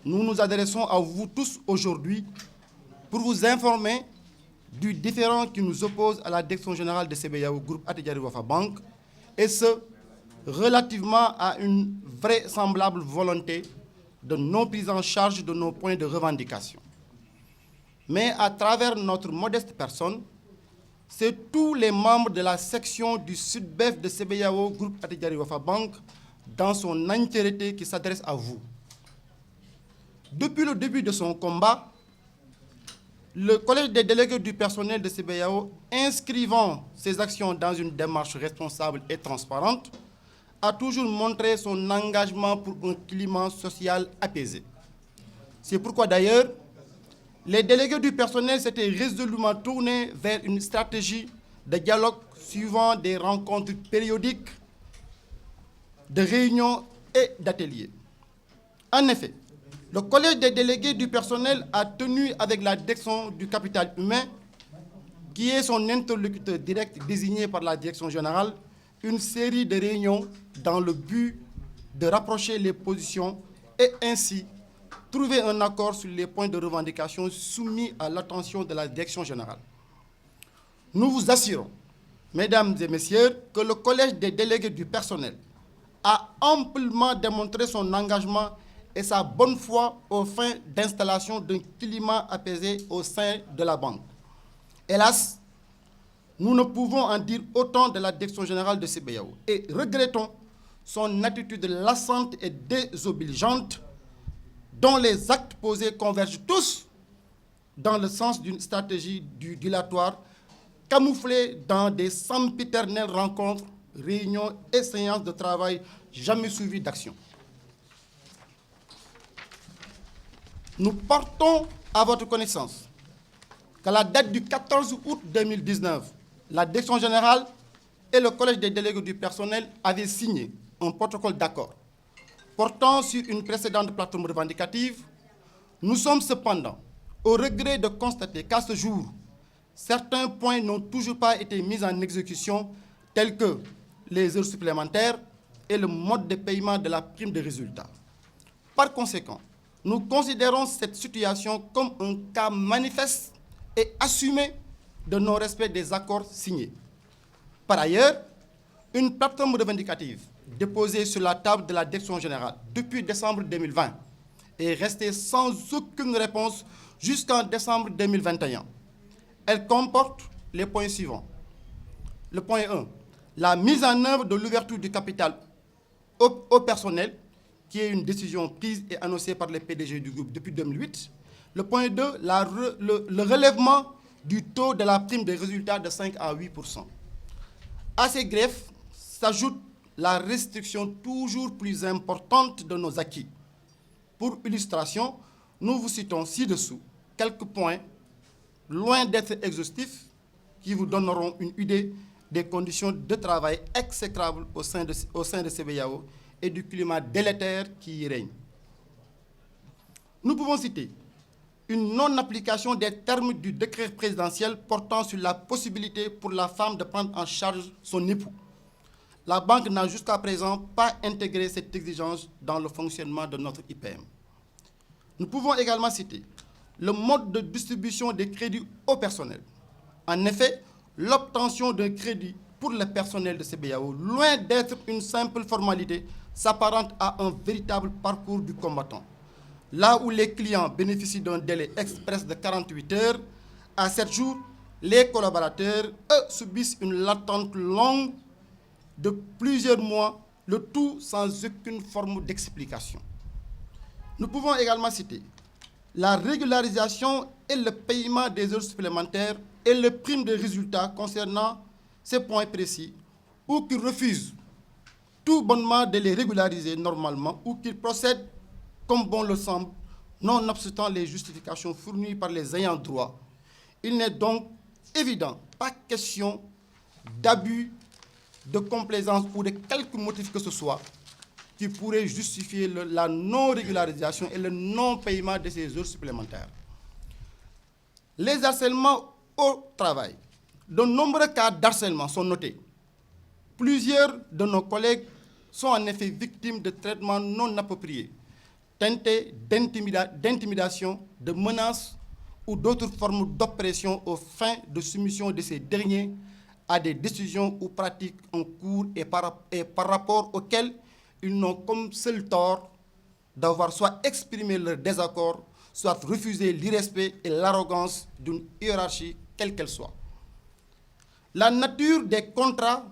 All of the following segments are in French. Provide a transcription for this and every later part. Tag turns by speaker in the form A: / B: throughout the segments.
A: nous nous adressons à vous tous aujourd'hui pour vous informer du différend qui nous oppose à la direction générale de CBAO Groupe Attijari Wafa Bank, et ce, relativement à une vraisemblable volonté de non prise en charge de nos points de revendication. Mais à travers notre modeste personne, c'est tous les membres de la section du Sud-Bef de CBAO Groupe Attijari Wafa Bank dans son entièreté qui s'adresse à vous. Depuis le début de son combat, le Collège des délégués du personnel de CBAO, inscrivant ses actions dans une démarche responsable et transparente, a toujours montré son engagement pour un climat social apaisé. C'est pourquoi d'ailleurs, les délégués du personnel s'étaient résolument tournés vers une stratégie de dialogue suivant des rencontres périodiques, de réunions et d'ateliers. En effet, le Collège des délégués du personnel a tenu avec la direction du capital humain, qui est son interlocuteur direct désigné par la direction générale, une série de réunions dans le but de rapprocher les positions et ainsi trouver un accord sur les points de revendication soumis à l'attention de la direction générale. Nous vous assurons, mesdames et messieurs, que le Collège des délégués du personnel a amplement démontré son engagement et sa bonne foi aux fins d'installation d'un climat apaisé au sein de la banque. Hélas, nous ne pouvons en dire autant de la direction générale de CBAO et regrettons son attitude lassante et désobligeante dont les actes posés convergent tous dans le sens d'une stratégie du dilatoire camouflée dans des sempiternelles rencontres, réunions et séances de travail jamais suivies d'action. Nous portons à votre connaissance qu'à la date du 14 août 2019, la direction générale et le Collège des délégués du personnel avaient signé un protocole d'accord portant sur une précédente plateforme revendicative. Nous sommes cependant au regret de constater qu'à ce jour, certains points n'ont toujours pas été mis en exécution, tels que les heures supplémentaires et le mode de paiement de la prime de résultat. Par conséquent, nous considérons cette situation comme un cas manifeste et assumé de non-respect des accords signés. Par ailleurs, une plateforme revendicative déposée sur la table de la direction générale depuis décembre 2020 est restée sans aucune réponse jusqu'en décembre 2021. Elle comporte les points suivants. Le point 1, la mise en œuvre de l'ouverture du capital au personnel, qui est une décision prise et annoncée par les PDG du groupe depuis 2008. Le point 2, le relèvement du taux de la prime des résultats de 5 à 8%. À ces greffes s'ajoute la restriction toujours plus importante de nos acquis. Pour illustration, nous vous citons ci-dessous quelques points, loin d'être exhaustifs, qui vous donneront une idée des conditions de travail exécrables au sein de CBAO et du climat délétère qui y règne. Nous pouvons citer une non-application des termes du décret présidentiel portant sur la possibilité pour la femme de prendre en charge son époux. La banque n'a jusqu'à présent pas intégré cette exigence dans le fonctionnement de notre IPM. Nous pouvons également citer le mode de distribution des crédits au personnel. En effet, l'obtention d'un crédit pour le personnel de CBAO, loin d'être une simple formalité, s'apparente à un véritable parcours du combattant. Là où les clients bénéficient d'un délai express de 48 heures à 7 jours, les collaborateurs, eux, subissent une attente longue de plusieurs mois, le tout sans aucune forme d'explication. Nous pouvons également citer la régularisation et le paiement des heures supplémentaires et le prime de résultats concernant ces points précis, ou qui refusent tout bonnement de les régulariser normalement, ou qu'ils procèdent comme bon le semble, nonobstant les justifications fournies par les ayants droit. Il n'est donc évident pas question d'abus, de complaisance ou de quelque motif que ce soit qui pourrait justifier la non-régularisation et le non-paiement de ces heures supplémentaires. Les harcèlements au travail. De nombreux cas d'harcèlement sont notés. Plusieurs de nos collègues sont en effet victimes de traitements non appropriés, teintées d'intimidation, de menaces ou d'autres formes d'oppression aux fins de soumission de ces derniers à des décisions ou pratiques en cours et par rapport auxquelles ils n'ont comme seul tort d'avoir soit exprimé leur désaccord, soit refusé l'irrespect et l'arrogance d'une hiérarchie, quelle qu'elle soit. La nature des contrats,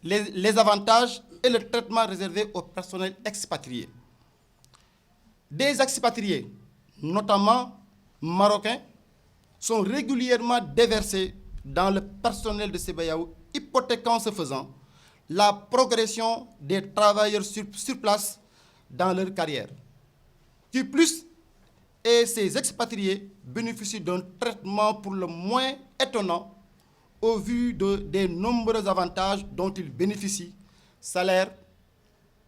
A: les avantages et le traitement réservé au personnel expatrié. Des expatriés, notamment marocains, sont régulièrement déversés dans le personnel de CBAO, hypothéquant ce faisant la progression des travailleurs sur place dans leur carrière. Qui plus, et ces expatriés bénéficient d'un traitement pour le moins étonnant au vu des nombreux avantages dont ils bénéficient: salaire,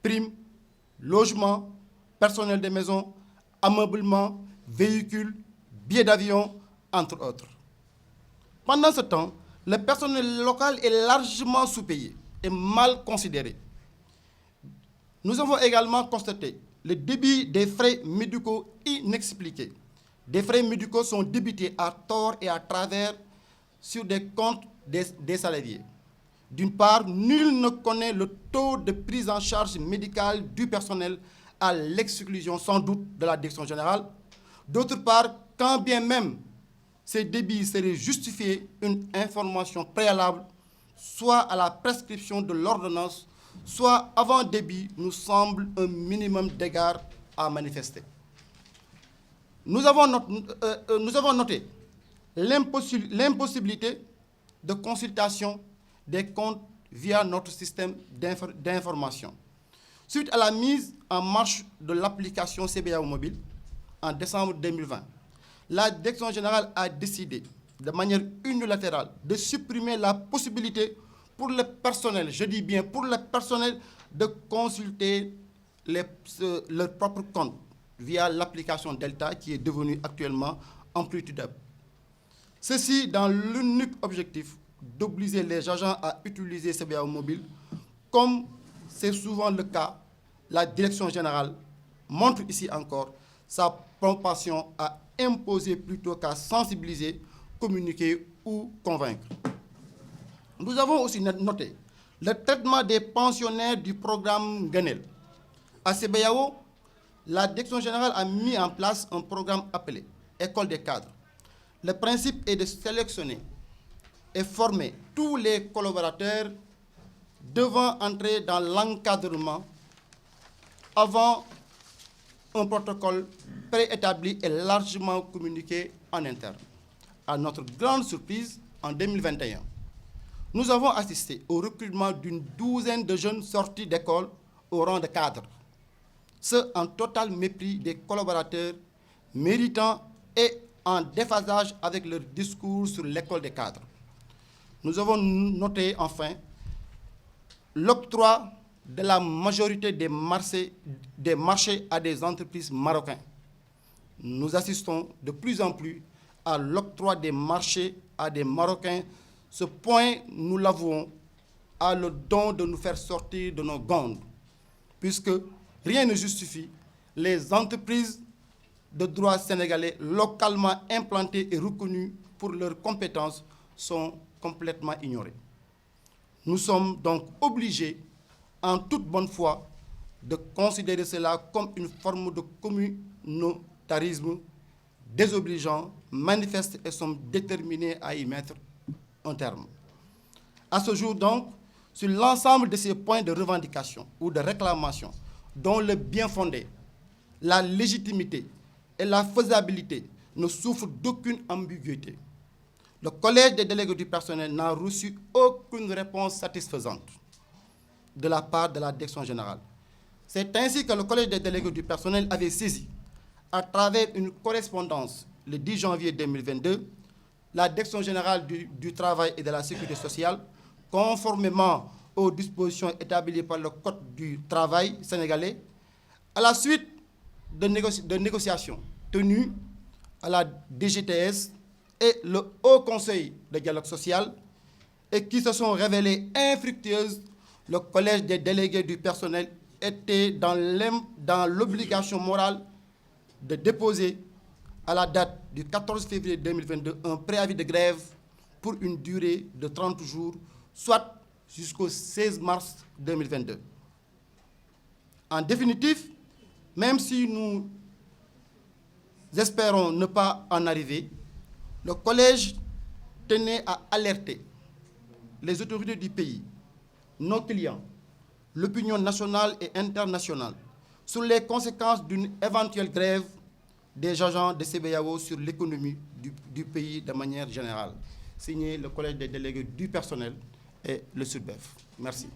A: primes, logement, personnel de maison, ameublement, véhicules, billets d'avion, entre autres. Pendant ce temps, le personnel local est largement sous-payé et mal considéré. Nous avons également constaté le débit des frais médicaux inexpliqués. Des frais médicaux sont débités à tort et à travers sur des comptes des salariés. D'une part, nul ne connaît le taux de prise en charge médicale du personnel, à l'exclusion sans doute de la direction générale. D'autre part, quand bien même ces débits seraient justifiés, une information préalable, soit à la prescription de l'ordonnance, soit avant débit, nous semble un minimum d'égard à manifester. Nous avons noté l'impossibilité de consultation des comptes via notre système d'information. Suite à la mise en marche de l'application CBAO Mobile en décembre 2020, la Direction générale a décidé de manière unilatérale de supprimer la possibilité pour le personnel, je dis bien pour le personnel, de consulter leur propre compte via l'application Delta qui est devenue actuellement Amplitude Hub. Ceci dans l'unique objectif d'obliger les agents à utiliser CBAO Mobile. Comme c'est souvent le cas, la Direction générale montre ici encore sa propension à imposer plutôt qu'à sensibiliser, communiquer ou convaincre. Nous avons aussi noté le traitement des pensionnaires du programme Ganel. À CBAO, la Direction générale a mis en place un programme appelé École des cadres. Le principe est de sélectionner et former tous les collaborateurs devant entrer dans l'encadrement avant un protocole préétabli et largement communiqué en interne. À notre grande surprise, en 2021, nous avons assisté au recrutement d'une douzaine de jeunes sortis d'école au rang de cadres. Ce en total mépris des collaborateurs méritants et en déphasage avec leur discours sur l'école des cadres. Nous avons noté enfin l'octroi de la majorité des marchés à des entreprises marocaines. Nous assistons de plus en plus à l'octroi des marchés à des Marocains. Ce point, nous l'avouons, a le don de nous faire sortir de nos gonds, puisque rien ne justifie les entreprises de droit sénégalais localement implantées et reconnues pour leurs compétences sont complètement ignorées. Nous sommes donc obligés, en toute bonne foi, de considérer cela comme une forme de communautarisme désobligeant, manifeste et sommes déterminés à y mettre un terme. À ce jour donc, sur l'ensemble de ces points de revendication ou de réclamation, dont le bien fondé, la légitimité et la faisabilité ne souffrent d'aucune ambiguïté, le Collège des délégués du personnel n'a reçu aucune réponse satisfaisante de la part de la Direction générale. C'est ainsi que le Collège des délégués du personnel avait saisi, à travers une correspondance le 10 janvier 2022, la Direction générale du travail et de la sécurité sociale, conformément aux dispositions établies par le Code du travail sénégalais, à la suite de négociations tenues à la DGTS et le Haut Conseil de dialogue social, et qui se sont révélées infructueuses, le Collège des délégués du personnel était dans l'obligation morale de déposer à la date du 14 février 2022 un préavis de grève pour une durée de 30 jours, soit jusqu'au 16 mars 2022. En définitive, même si nous espérons ne pas en arriver, le collège tenait à alerter les autorités du pays, nos clients, l'opinion nationale et internationale sur les conséquences d'une éventuelle grève des agents de CBAO sur l'économie du pays de manière générale. Signé le Collège des délégués du personnel et le SUDBEF. Merci.